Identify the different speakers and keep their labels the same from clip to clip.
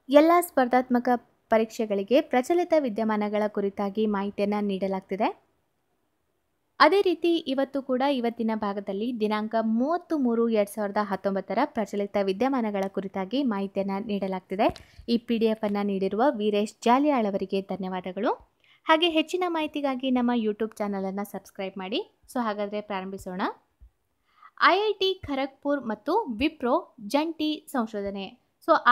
Speaker 1: ಎಲ್ಲ ಸ್ಪರ್ಧಾತ್ಮಕ ಪರೀಕ್ಷೆಗಳಿಗೆ ಪ್ರಚಲಿತ ವಿದ್ಯಮಾನಗಳ ಕುರಿತಾಗಿ ಮಾಹಿತಿಯನ್ನು ನೀಡಲಾಗ್ತಿದೆ. ಅದೇ ರೀತಿ ಇವತ್ತು ಕೂಡ ಇವತ್ತಿನ ಭಾಗದಲ್ಲಿ ದಿನಾಂಕ 30/3/2019 ಪ್ರಚಲಿತ ವಿದ್ಯಮಾನಗಳ ಕುರಿತಾಗಿ ಮಾಹಿತಿಯನ್ನು ನೀಡಲಾಗ್ತಿದೆ. ಈ PDF ಅನ್ನು ನೀಡಿರುವ ವೀರೇಶ್ ಜಾಲಿಯಾಳ್ ಅವರಿಗೆ ಧನ್ಯವಾದಗಳು. ಹಾಗೆ ಹೆಚ್ಚಿನ ಮಾಹಿತಿಗಾಗಿ ನಮ್ಮ ಯೂಟ್ಯೂಬ್ ಚಾನಲನ್ನು ಸಬ್ಸ್ಕ್ರೈಬ್ ಮಾಡಿ. ಹಾಗಾದರೆ ಪ್ರಾರಂಭಿಸೋಣ. IIT ಖರಗ್ಪುರ್ ಮತ್ತು ವಿಪ್ರೋ ಜಂಟಿ ಸಂಶೋಧನೆ.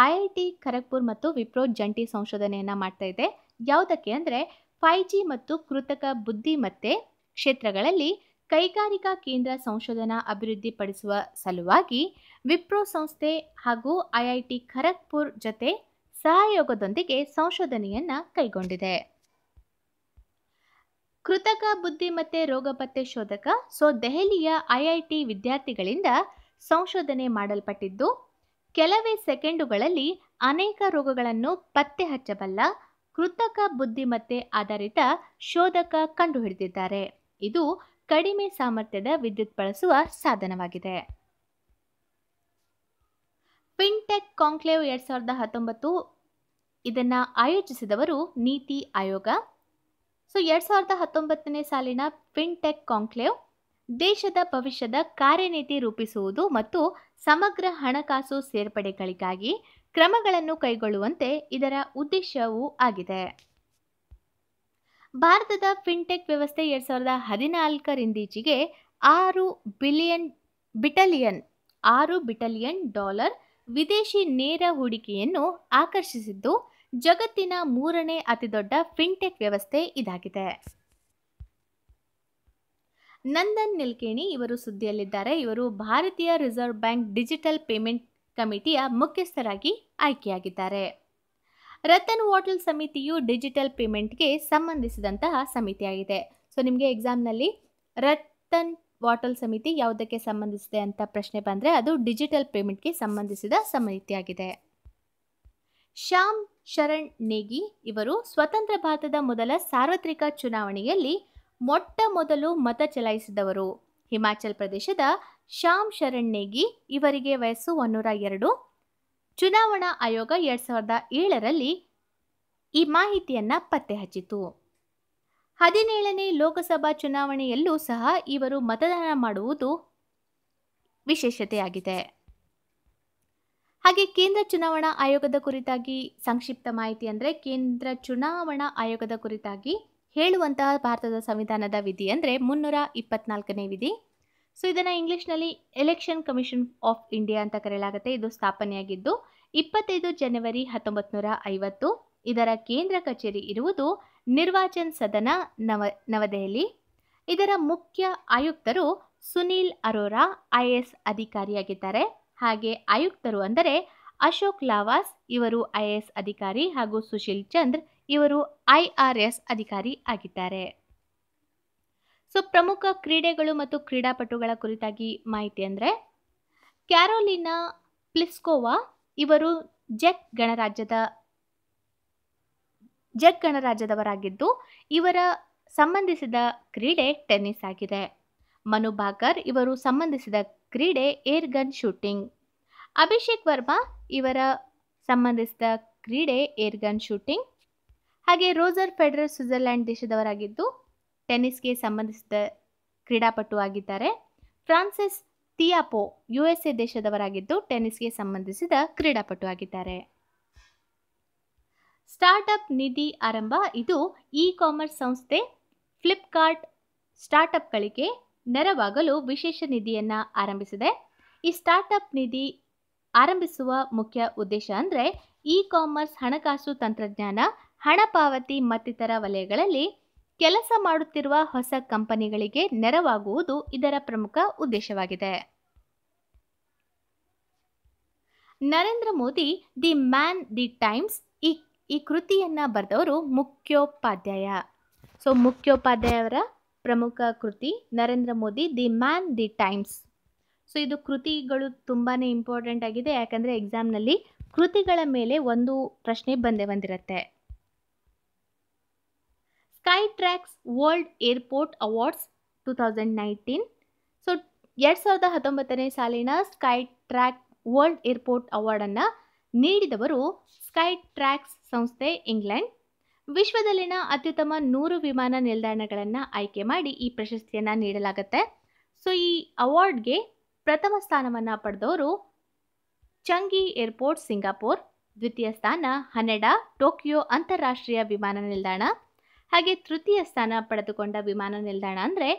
Speaker 1: IIT ಖರಗ್ಪುರ್ ಮತ್ತು ವಿಪ್ರೋ ಜಂಟಿ ಸಂಶೋಧನೆಯನ್ನು ಮಾಡ್ತಾ ಇದೆ. ಯಾವುದಕ್ಕೆ ಅಂದರೆ 5G ಮತ್ತು ಕೃತಕ ಬುದ್ಧಿಮತ್ತೆ ಕ್ಷೇತ್ರಗಳಲ್ಲಿ ಕೈಗಾರಿಕಾ ಕೇಂದ್ರ ಸಂಶೋಧನಾ ಅಭಿವೃದ್ಧಿಪಡಿಸುವ ಸಲುವಾಗಿ ವಿಪ್ರೋ ಸಂಸ್ಥೆ ಹಾಗೂ IIT ಖರಗ್ಪುರ್ ಜೊತೆ ಸಹಯೋಗದೊಂದಿಗೆ ಸಂಶೋಧನೆಯನ್ನು ಕೈಗೊಂಡಿದೆ. ಕೃತಕ ಬುದ್ಧಿಮತ್ತೆ ರೋಗ ಪತ್ತೆ ಶೋಧಕ. ದೆಹಲಿಯ IIT ವಿದ್ಯಾರ್ಥಿಗಳಿಂದ ಸಂಶೋಧನೆ ಮಾಡಲ್ಪಟ್ಟಿದ್ದು, ಕೆಲವೇ ಸೆಕೆಂಡುಗಳಲ್ಲಿ ಅನೇಕ ರೋಗಗಳನ್ನು ಪತ್ತೆ ಹಚ್ಚಬಲ್ಲ ಕೃತಕ ಬುದ್ಧಿಮತ್ತೆ ಆಧಾರಿತ ಶೋಧಕ ಕಂಡುಹಿಡಿದಿದ್ದಾರೆ. ಇದು ಕಡಿಮೆ ಸಾಮರ್ಥ್ಯದ ವಿದ್ಯುತ್ ಬಳಸುವ ಸಾಧನವಾಗಿದೆ. ಫಿನ್ಟೆಕ್ ಕಾಂಕ್ಲೇವ್ 2019 ಇದನ್ನು ಆಯೋಜಿಸಿದವರು ನೀತಿ ಆಯೋಗ. 2019ನೇ ಸಾಲಿನ ಫಿನ್ಟೆಕ್ ಕಾಂಕ್ಲೇವ್ ದೇಶದ ಭವಿಷ್ಯದ ಕಾರ್ಯನೀತಿ ರೂಪಿಸುವುದು ಮತ್ತು ಸಮಗ್ರ ಹಣಕಾಸು ಸೇರ್ಪಡೆಗಳಿಗಾಗಿ ಕ್ರಮಗಳನ್ನು ಕೈಗೊಳ್ಳುವಂತೆ ಇದರ ಉದ್ದೇಶವೂ ಆಗಿದೆ. ಭಾರತದ ಫಿನ್ಟೆಕ್ ವ್ಯವಸ್ಥೆ 2014ರಿಂದೀಚೆಗೆ $6 ಬಿಲಿಯನ್ ವಿದೇಶಿ ನೇರ ಹೂಡಿಕೆಯನ್ನು ಆಕರ್ಷಿಸಿದ್ದು, ಜಗತ್ತಿನ 3ನೇ ಅತಿದೊಡ್ಡ ಫಿನ್ಟೆಕ್ ವ್ಯವಸ್ಥೆ ಇದಾಗಿದೆ. ನಂದನ್ ನಿಲ್ಕೇಣಿ ಇವರು ಸುದ್ದಿಯಲ್ಲಿದ್ದಾರೆ. ಇವರು ಭಾರತೀಯ ರಿಸರ್ವ್ ಬ್ಯಾಂಕ್ ಡಿಜಿಟಲ್ ಪೇಮೆಂಟ್ ಕಮಿಟಿಯ ಮುಖ್ಯಸ್ಥರಾಗಿ ಆಯ್ಕೆಯಾಗಿದ್ದಾರೆ. ರತನ್ ವಾಟಲ್ ಸಮಿತಿಯು ಡಿಜಿಟಲ್ ಪೇಮೆಂಟ್ಗೆ ಸಂಬಂಧಿಸಿದಂತಹ ಸಮಿತಿಯಾಗಿದೆ. ನಿಮಗೆ ಎಕ್ಸಾಮ್ನಲ್ಲಿ ರತನ್ ವಾಟಲ್ ಸಮಿತಿ ಯಾವುದಕ್ಕೆ ಸಂಬಂಧಿಸಿದೆ ಅಂತ ಪ್ರಶ್ನೆ ಬಂದರೆ ಅದು ಡಿಜಿಟಲ್ ಪೇಮೆಂಟ್ಗೆ ಸಂಬಂಧಿಸಿದ ಸಮಿತಿಯಾಗಿದೆ. ಶ್ಯಾಮ್ ಶರಣ್ ನೇಗಿ ಇವರು ಸ್ವತಂತ್ರ ಭಾರತದ ಮೊದಲ ಸಾರ್ವತ್ರಿಕ ಚುನಾವಣೆಯಲ್ಲಿ ಮೊಟ್ಟ ಮೊದಲು ಮತ ಚಲಾಯಿಸಿದವರು. ಹಿಮಾಚಲ್ ಪ್ರದೇಶದ ಶ್ಯಾಮ್ ಶರಣ್ ನೇಗಿ ಇವರಿಗೆ ವಯಸ್ಸು 102. ಚುನಾವಣಾ ಆಯೋಗ 2007ರಲ್ಲಿ ಈ ಮಾಹಿತಿಯನ್ನು ಪತ್ತೆ ಹಚ್ಚಿತು. 17ನೇ ಲೋಕಸಭಾ ಚುನಾವಣೆಯಲ್ಲೂ ಸಹ ಇವರು ಮತದಾನ ಮಾಡುವುದು ವಿಶೇಷತೆಯಾಗಿದೆ. ಹಾಗೆ ಕೇಂದ್ರ ಚುನಾವಣಾ ಆಯೋಗದ ಕುರಿತಾಗಿ ಸಂಕ್ಷಿಪ್ತ ಮಾಹಿತಿ ಅಂದರೆ, ಕೇಂದ್ರ ಚುನಾವಣಾ ಆಯೋಗದ ಕುರಿತಾಗಿ ಹೇಳುವಂತಹ ಭಾರತದ ಸಂವಿಧಾನದ ವಿಧಿ ಅಂದರೆ 324ನೇ ವಿಧಿ. ಇದನ್ನು ಇಂಗ್ಲಿಷ್ನಲ್ಲಿ ಎಲೆಕ್ಷನ್ ಕಮಿಷನ್ ಆಫ್ ಇಂಡಿಯಾ ಅಂತ ಕರೆಯಲಾಗುತ್ತೆ. ಇದು ಸ್ಥಾಪನೆಯಾಗಿದ್ದು 25 ಜನವರಿ 1950. ಇದರ ಕೇಂದ್ರ ಕಚೇರಿ ಇರುವುದು ನಿರ್ವಾಚನ್ ಸದನ, ನವದೆಹಲಿ. ಇದರ ಮುಖ್ಯ ಆಯುಕ್ತರು ಸುನೀಲ್ ಅರೋರಾ IAS ಅಧಿಕಾರಿಯಾಗಿದ್ದಾರೆ. ಹಾಗೆ ಆಯುಕ್ತರು ಅಂದರೆ ಅಶೋಕ್ ಲಾವಾಸ್ ಇವರು IAS ಅಧಿಕಾರಿ ಹಾಗೂ ಸುಶೀಲ್ ಚಂದ್ರ ಇವರು IRS ಅಧಿಕಾರಿ ಆಗಿದ್ದಾರೆ. ಪ್ರಮುಖ ಕ್ರೀಡೆಗಳು ಮತ್ತು ಕ್ರೀಡಾಪಟುಗಳ ಕುರಿತಾಗಿ ಮಾಹಿತಿ ಅಂದರೆ, ಕ್ಯಾರೋಲಿನಾ ಪ್ಲಿಸ್ಕೋವಾ ಇವರು ಜೆಕ್ ಗಣರಾಜ್ಯದವರಾಗಿದ್ದು, ಇವರ ಸಂಬಂಧಿಸಿದ ಕ್ರೀಡೆ ಟೆನ್ನಿಸ್ ಆಗಿದೆ. ಮನು ಭಾಕರ್ ಇವರು ಸಂಬಂಧಿಸಿದ ಕ್ರೀಡೆ air gun shooting. Abhishek Verma ಇವರ ಸಂಬಂಧಿಸಿದ ಕ್ರೀಡೆ ಏರ್ ಗನ್ ಶೂಟಿಂಗ್. ಹಾಗೆ ರೋಜರ್ ಫೆಡರರ್ ಸ್ವಿಟ್ಜರ್ಲ್ಯಾಂಡ್ ದೇಶದವರಾಗಿದ್ದು ಟೆನ್ನಿಸ್ಗೆ ಸಂಬಂಧಿಸಿದ ಕ್ರೀಡಾಪಟು ಆಗಿದ್ದಾರೆ. ಫ್ರಾನ್ಸಿಸ್ ತಿಯಾಪೋ USA ದೇಶದವರಾಗಿದ್ದು ಟೆನ್ನಿಸ್ಗೆ ಸಂಬಂಧಿಸಿದ ಕ್ರೀಡಾಪಟು ಆಗಿದ್ದಾರೆ. ಸ್ಟಾರ್ಟ್ಅಪ್ ನಿಧಿ ಆರಂಭ. ಇದು ಇ-ಕಾಮರ್ಸ್ ಸಂಸ್ಥೆ ಫ್ಲಿಪ್ಕಾರ್ಟ್ ಸ್ಟಾರ್ಟ್ಅಪ್ಗಳಿಗೆ ನೆರವಾಗಲು ವಿಶೇಷ ನಿಧಿಯನ್ನು ಆರಂಭಿಸಿದೆ. ಈ ಸ್ಟಾರ್ಟ್ಅಪ್ ನಿಧಿ ಆರಂಭಿಸುವ ಮುಖ್ಯ ಉದ್ದೇಶ ಅಂದರೆ ಇ-ಕಾಮರ್ಸ್, ಹಣಕಾಸು ತಂತ್ರಜ್ಞಾನ, ಹಣ ಪಾವತಿ ಮತ್ತಿತರ ವಲಯಗಳಲ್ಲಿ ಕೆಲಸ ಮಾಡುತ್ತಿರುವ ಹೊಸ ಕಂಪನಿಗಳಿಗೆ ನೆರವಾಗುವುದು ಇದರ ಪ್ರಮುಖ ಉದ್ದೇಶವಾಗಿದೆ. Narendra Modi the man the times ಈ ಕೃತಿಯನ್ನು ಬರೆದವರು ಮುಖ್ಯೋಪಾಧ್ಯಾಯ. ಮುಖ್ಯೋಪಾಧ್ಯಾಯವರ ಪ್ರಮುಖ ಕೃತಿ Narendra Modi the man the times. ಇದು ಕೃತಿಗಳು ತುಂಬಾ ಇಂಪಾರ್ಟೆಂಟ್ ಆಗಿದೆ. ಯಾಕಂದರೆ ಎಕ್ಸಾಮ್ನಲ್ಲಿ ಕೃತಿಗಳ ಮೇಲೆ ಒಂದು ಪ್ರಶ್ನೆ ಬಂದಿರುತ್ತೆ. Skytrax world airport awards 2019. 2019ನೇ ಸಾಲಿನ ಸ್ಕೈಟ್ರಾಕ್ ವರ್ಲ್ಡ್ ಏರ್ಪೋರ್ಟ್ ಅವಾರ್ಡನ್ನು ನೀಡಿದವರು ಸ್ಕೈ ಟ್ರ್ಯಾಕ್ಸ್ ಸಂಸ್ಥೆ ಇಂಗ್ಲೆಂಡ್. ವಿಶ್ವದಲ್ಲಿನ ಅತ್ಯುತ್ತಮ 100 ವಿಮಾನ ನಿಲ್ದಾಣಗಳನ್ನು ಆಯ್ಕೆ ಮಾಡಿ ಈ ಪ್ರಶಸ್ತಿಯನ್ನು ನೀಡಲಾಗುತ್ತೆ. ಸೊ ಈ ಅವಾರ್ಡ್ಗೆ ಪ್ರಥಮ ಸ್ಥಾನವನ್ನು ಪಡೆದವರು ಚಂಗಿ ಏರ್ಪೋರ್ಟ್ ಸಿಂಗಾಪುರ್, ದ್ವಿತೀಯ ಸ್ಥಾನ ಹನೆಡಾ ಟೋಕಿಯೋ ಅಂತಾರಾಷ್ಟ್ರೀಯ ವಿಮಾನ ನಿಲ್ದಾಣ, ಹಾಗೆ ತೃತೀಯ ಸ್ಥಾನ ಪಡೆದುಕೊಂಡ ವಿಮಾನ ನಿಲ್ದಾಣ ಅಂದರೆ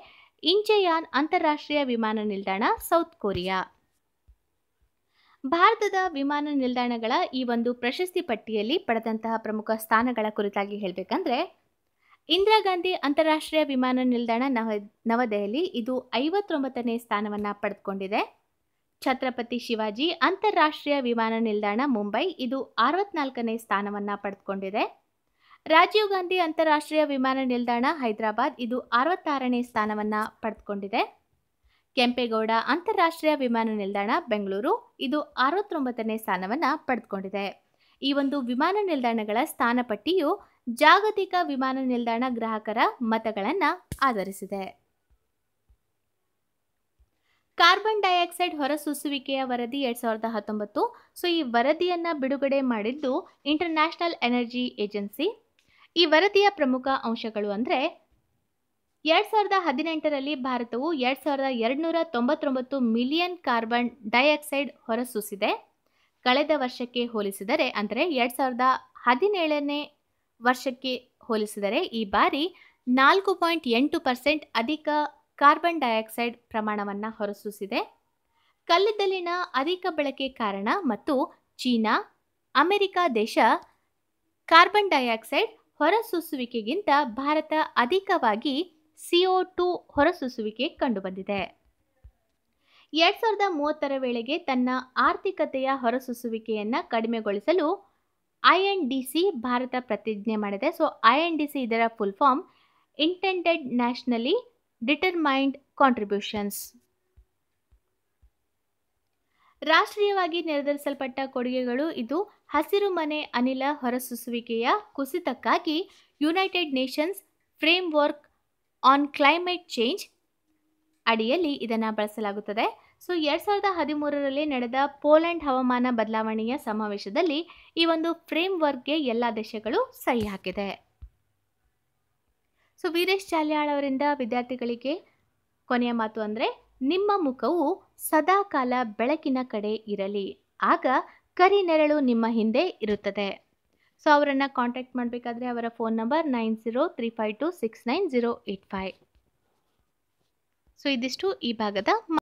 Speaker 1: ಇಂಚೆಯಾನ್ ಅಂತಾರಾಷ್ಟ್ರೀಯ ವಿಮಾನ ನಿಲ್ದಾಣ, ಸೌತ್ ಕೊರಿಯಾ. ಭಾರತದ ವಿಮಾನ ನಿಲ್ದಾಣಗಳ ಈ ಒಂದು ಪ್ರಶಸ್ತಿ ಪಟ್ಟಿಯಲ್ಲಿ ಪಡೆದಂತಹ ಪ್ರಮುಖ ಸ್ಥಾನಗಳ ಕುರಿತಾಗಿ ಹೇಳಬೇಕಂದ್ರೆ, ಇಂದಿರಾ ಗಾಂಧಿ ಅಂತಾರಾಷ್ಟ್ರೀಯ ವಿಮಾನ ನಿಲ್ದಾಣ ನವದೆಹಲಿ, ಇದು 59ನೇ ಸ್ಥಾನವನ್ನು ಪಡೆದುಕೊಂಡಿದೆ. ಛತ್ರಪತಿ ಶಿವಾಜಿ ಅಂತಾರಾಷ್ಟ್ರೀಯ ವಿಮಾನ ನಿಲ್ದಾಣ ಮುಂಬೈ, ಇದು 64ನೇ ಸ್ಥಾನವನ್ನು ಪಡೆದುಕೊಂಡಿದೆ. ರಾಜೀವ್ ಗಾಂಧಿ ಅಂತಾರಾಷ್ಟ್ರೀಯ ವಿಮಾನ ನಿಲ್ದಾಣ ಹೈದರಾಬಾದ್, ಇದು 66ನೇ ಸ್ಥಾನವನ್ನು ಪಡೆದುಕೊಂಡಿದೆ. ಕೆಂಪೇಗೌಡ ಅಂತಾರಾಷ್ಟ್ರೀಯ ವಿಮಾನ ನಿಲ್ದಾಣ ಬೆಂಗಳೂರು, ಇದು 69ನೇ ಸ್ಥಾನವನ್ನು ಪಡೆದುಕೊಂಡಿದೆ. ಈ ಒಂದು ವಿಮಾನ ನಿಲ್ದಾಣಗಳ ಸ್ಥಾನ ಪಟ್ಟಿಯು ಜಾಗತಿಕ ವಿಮಾನ ನಿಲ್ದಾಣ ಗ್ರಾಹಕರ ಮತಗಳನ್ನು ಆಧರಿಸಿದೆ. ಕಾರ್ಬನ್ ಡೈಆಕ್ಸೈಡ್ ಹೊರಸೂಸುವಿಕೆಯ ವರದಿ 2019. ಸೊ ಈ ವರದಿಯನ್ನು ಬಿಡುಗಡೆ ಮಾಡಿದ್ದು ಇಂಟರ್ನ್ಯಾಷನಲ್ ಎನರ್ಜಿ ಏಜೆನ್ಸಿ. ಈ ವರದಿಯ ಪ್ರಮುಖ ಅಂಶಗಳು ಅಂದರೆ 2018ರಲ್ಲಿ ಭಾರತವು 2299 ಮಿಲಿಯನ್ ಕಾರ್ಬನ್ ಡೈಆಕ್ಸೈಡ್ ಹೊರಸೂಸಿದೆ. ಕಳೆದ ವರ್ಷಕ್ಕೆ ಹೋಲಿಸಿದರೆ ಅಂದರೆ 2017ನೇ ವರ್ಷಕ್ಕೆ ಹೋಲಿಸಿದರೆ ಈ ಬಾರಿ 4.8% ಅಧಿಕ ಕಾರ್ಬನ್ ಡೈಆಕ್ಸೈಡ್ ಪ್ರಮಾಣವನ್ನು ಹೊರಸೂಸಿದೆ. ಕಲ್ಲಿದ್ದಲಿನ ಅಧಿಕ ಬಳಕೆ ಕಾರಣ ಮತ್ತು ಚೀನಾ, ಅಮೆರಿಕ ದೇಶ ಕಾರ್ಬನ್ ಡೈಆಕ್ಸೈಡ್ ಹೊರಸೂಸುವಿಕೆಗಿಂತ ಭಾರತ ಅಧಿಕವಾಗಿ CO2 ಹೊರಸೂಸುವಿಕೆ ಕಂಡುಬಂದಿದೆ. 2030ರ ವೇಳೆಗೆ ತನ್ನ ಆರ್ಥಿಕತೆಯ ಹೊರಸೂಸುವಿಕೆಯನ್ನು ಕಡಿಮೆಗೊಳಿಸಲು INDC ಭಾರತ ಪ್ರತಿಜ್ಞೆ ಮಾಡಿದೆ. ಸೊ INDC ಇದರ full form intended nationally determined contributions. ರಾಷ್ಟ್ರೀಯವಾಗಿ ನಿರ್ಧರಿಸಲ್ಪಟ್ಟ ಕೊಡುಗೆಗಳು, ಇದು ಹಸಿರು ಮನೆ ಅನಿಲ ಹೊರಸೂಸುವಿಕೆಯ ಕುಸಿತಕ್ಕಾಗಿ United Nations Framework on Climate Change ಅಡಿಯಲ್ಲಿ ಇದನ್ನು ಬಳಸಲಾಗುತ್ತದೆ. ಸೊ 2013ರಲ್ಲಿ ನಡೆದ ಪೋಲೆಂಡ್ ಹವಾಮಾನ ಬದಲಾವಣೆಯ ಸಮಾವೇಶದಲ್ಲಿ ಈ ಒಂದು ಫ್ರೇಮ್ವರ್ಕ್ಗೆ ಎಲ್ಲ ದೇಶಗಳು ಸಹಿ ಹಾಕಿದೆ. ಸೊ ವೀರೇಶ್ ಚಾಲ್ಯಾಳ್ ಅವರಿಂದ ವಿದ್ಯಾರ್ಥಿಗಳಿಗೆ ಕೊನೆಯ ಮಾತು ಅಂದರೆ, ನಿಮ್ಮ ಮುಖವು ಸದಾಕಾಲ ಬೆಳಕಿನ ಕಡೆ ಇರಲಿ, ಆಗ ಕರಿ ನೆರಳು ನಿಮ್ಮ ಹಿಂದೆ ಇರುತ್ತದೆ. ಸೊ ಅವರನ್ನು ಕಾಂಟ್ಯಾಕ್ಟ್ ಮಾಡಬೇಕಾದ್ರೆ ಅವರ ಫೋನ್ ನಂಬರ್ 9035269085. ಸೊ ಇದಿಷ್ಟು ಈ ಭಾಗದ